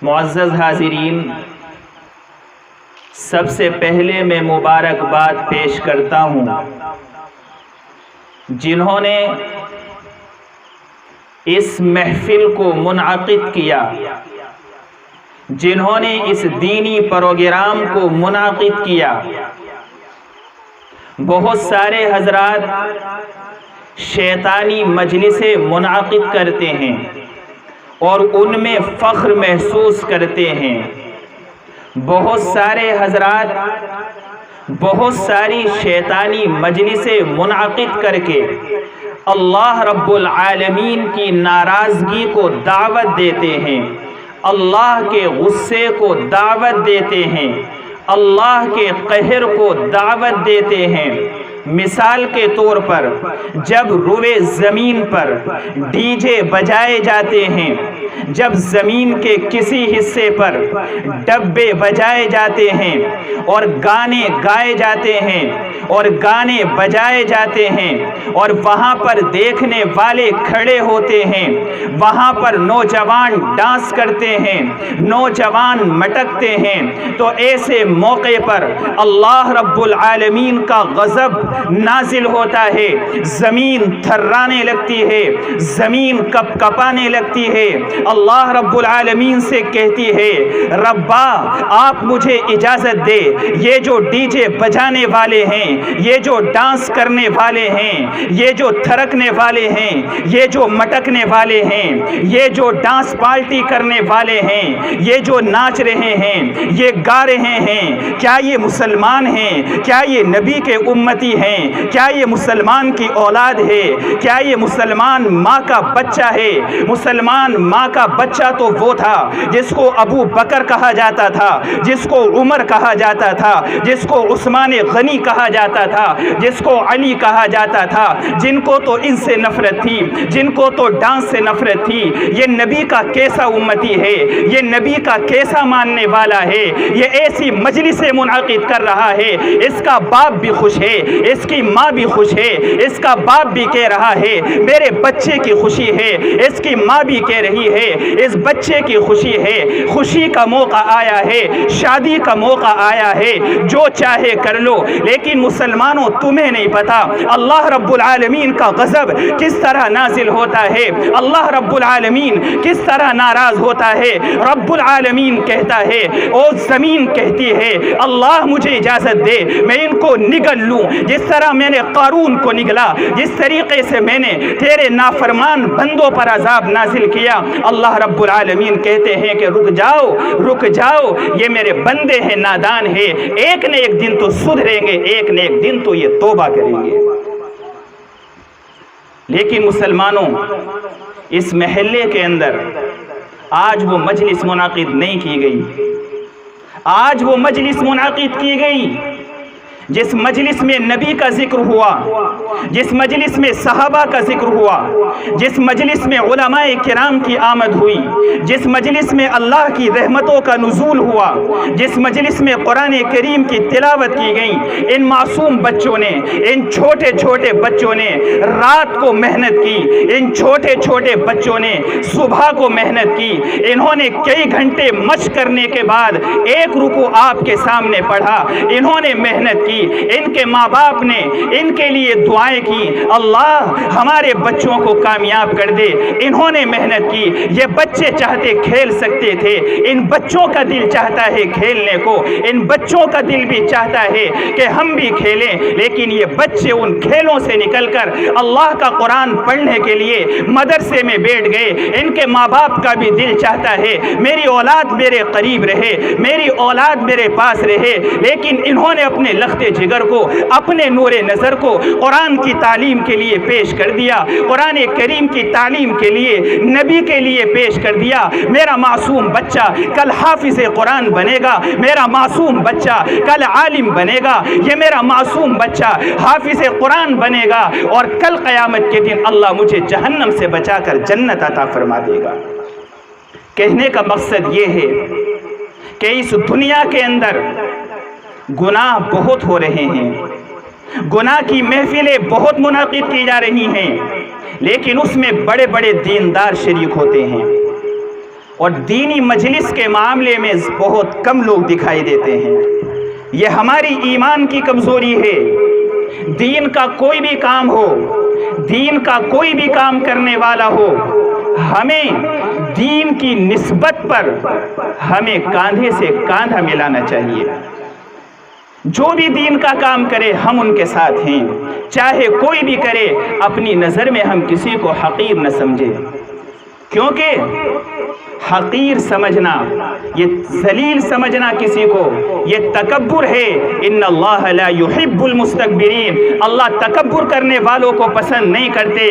معزز حاضرین، سب سے پہلے میں مبارکباد پیش کرتا ہوں جنہوں نے اس محفل کو منعقد کیا، جنہوں نے اس دینی پروگرام کو منعقد کیا۔ بہت سارے حضرات شیطانی مجلسیں منعقد کرتے ہیں اور ان میں فخر محسوس کرتے ہیں۔ بہت سارے حضرات بہت ساری شیطانی مجلسیں منعقد کر کے اللہ رب العالمین کی ناراضگی کو دعوت دیتے ہیں، اللہ کے غصے کو دعوت دیتے ہیں، اللہ کے قہر کو دعوت دیتے ہیں۔ مثال کے طور پر جب روئے زمین پر ڈی جے بجائے جاتے ہیں، جب زمین کے کسی حصے پر ڈبے بجائے جاتے ہیں اور گانے گائے جاتے ہیں اور گانے بجائے جاتے ہیں اور وہاں پر دیکھنے والے کھڑے ہوتے ہیں، وہاں پر نوجوان ڈانس کرتے ہیں، نوجوان مٹکتے ہیں، تو ایسے موقع پر اللہ رب العالمین کا غضب نازل ہوتا ہے، زمین تھرانے لگتی ہے، زمین کپ کپانے لگتی ہے، اللہ رب العالمین سے کہتی ہے ربا آپ مجھے اجازت دے، یہ جو ڈی جے بجانے والے ہیں، یہ جو ڈانس کرنے والے ہیں، یہ جو تھرکنے والے ہیں، یہ جو مٹکنے والے ہیں، یہ جو ڈانس پارٹی کرنے والے ہیں، یہ جو ناچ رہے ہیں، یہ گا رہے ہیں، کیا یہ مسلمان ہیں؟ کیا یہ نبی کے امتی ہیں؟ کیا یہ مسلمان کی اولاد ہے؟ کیا یہ مسلمان ماں کا بچہ ہے؟ مسلمان ماں کا بچہ تو وہ تھا جس کو ابو بکر کہا جاتا تھا، جس کو عمر کہا جاتا تھا، جس کو عثمان غنی کہا جاتا تھا، جس کو علی کہا جاتا تھا، جن کو تو ان سے نفرت تھی، جن کو تو ڈانس سے نفرت تھی۔ یہ نبی کا کیسا امتی ہے؟ یہ نبی کا کیسا ماننے والا ہے؟ یہ ایسی مجلسیں منعقد کر رہا ہے، اس کا باپ بھی خوش ہے، اس کی ماں بھی خوش ہے، اس کا باپ بھی کہہ رہا ہے میرے بچے کی خوشی ہے، اس کی ماں بھی کہہ رہی ہے اس بچے کی خوشی ہے۔ خوشی کا موقع آیا ہے، شادی کا موقع آیا ہے، جو چاہے کر لو۔ لیکن مسلمانوں تمہیں نہیں پتا اللہ رب العالمین کا غضب کس طرح نازل ہوتا ہے، اللہ رب العالمین کس طرح ناراض ہوتا ہے۔ رب العالمین کہتا ہے، او زمین کہتی ہے اللہ مجھے اجازت دے میں ان کو نگل لوں، جس طرح میں نے قارون کو نگلا، جس طریقے سے میں نے تیرے نافرمان بندوں پر عذاب نازل کیا۔ اللہ رب العالمین کہتے ہیں کہ رک جاؤ رک جاؤ، یہ میرے بندے ہیں، نادان ہیں، ایک نہ ایک دن تو سدھریں گے، ایک نہ ایک دن تو یہ توبہ کریں گے۔ لیکن مسلمانوں، اس محلے کے اندر آج وہ مجلس منعقد نہیں کی گئی، آج وہ مجلس منعقد کی گئی جس مجلس میں نبی کا ذکر ہوا، جس مجلس میں صحابہ کا ذکر ہوا، جس مجلس میں علماء کرام کی آمد ہوئی، جس مجلس میں اللہ کی رحمتوں کا نزول ہوا، جس مجلس میں قرآن کریم کی تلاوت کی گئی۔ ان معصوم بچوں نے، ان چھوٹے چھوٹے بچوں نے رات کو محنت کی، ان چھوٹے چھوٹے بچوں نے صبح کو محنت کی، انہوں نے کئی گھنٹے مشق کرنے کے بعد ایک رکوع آپ کے سامنے پڑھا، انہوں نے محنت کی، ان کے ماں باپ نے ان کے لیے دعائیں کی، اللہ ہمارے بچوں کو کامیاب کر دے، انہوں نے محنت کی۔ یہ بچے چاہتے کھیل سکتے تھے، ان بچوں کا دل چاہتا ہے کھیلنے کو، ان بچوں کا دل بھی چاہتا ہے کہ ہم بھی کھیلیں، لیکن یہ بچے ان کھیلوں سے نکل کر اللہ کا قرآن پڑھنے کے لیے مدرسے میں بیٹھ گئے۔ ان کے ماں باپ کا بھی دل چاہتا ہے میری اولاد میرے قریب رہے، میری اولاد میرے پاس رہے، لیکن انہوں نے اپنے لخت جگر کو، اپنے نور نظر کو قرآن کی تعلیم کے لیے پیش کر دیا، قرآن کریم کی تعلیم کے لیے نبی کے لیے پیش کر دیا۔ میرا معصوم بچہ کل حافظ قرآن بنے گا، میرا معصوم بچہ کل عالم بنے گا، یہ میرا معصوم بچہ حافظ قرآن بنے گا، اور کل قیامت کے دن اللہ مجھے جہنم سے بچا کر جنت عطا فرما دے گا۔ کہنے کا مقصد یہ ہے کہ اس دنیا کے اندر گناہ بہت ہو رہے ہیں، گناہ کی محفلیں بہت منعقد کی جا رہی ہیں، لیکن اس میں بڑے بڑے دیندار شریک ہوتے ہیں۔ اور دینی مجلس کے معاملے میں بہت کم لوگ دکھائی دیتے ہیں۔ یہ ہماری ایمان کی کمزوری ہے۔ دین کا کوئی بھی کام ہو، دین کا کوئی بھی کام کرنے والا ہو، ہمیں دین کی نسبت پر ہمیں کاندھے سے کاندھا ملانا چاہیے۔ جو بھی دین کا کام کرے ہم ان کے ساتھ ہیں، چاہے کوئی بھی کرے، اپنی نظر میں ہم کسی کو حقیر نہ سمجھے، کیونکہ حقیر سمجھنا، یہ ذلیل سمجھنا کسی کو، یہ تکبر ہے۔ ان اللہ لا يحب المستکبرین، اللہ تکبر کرنے والوں کو پسند نہیں کرتے۔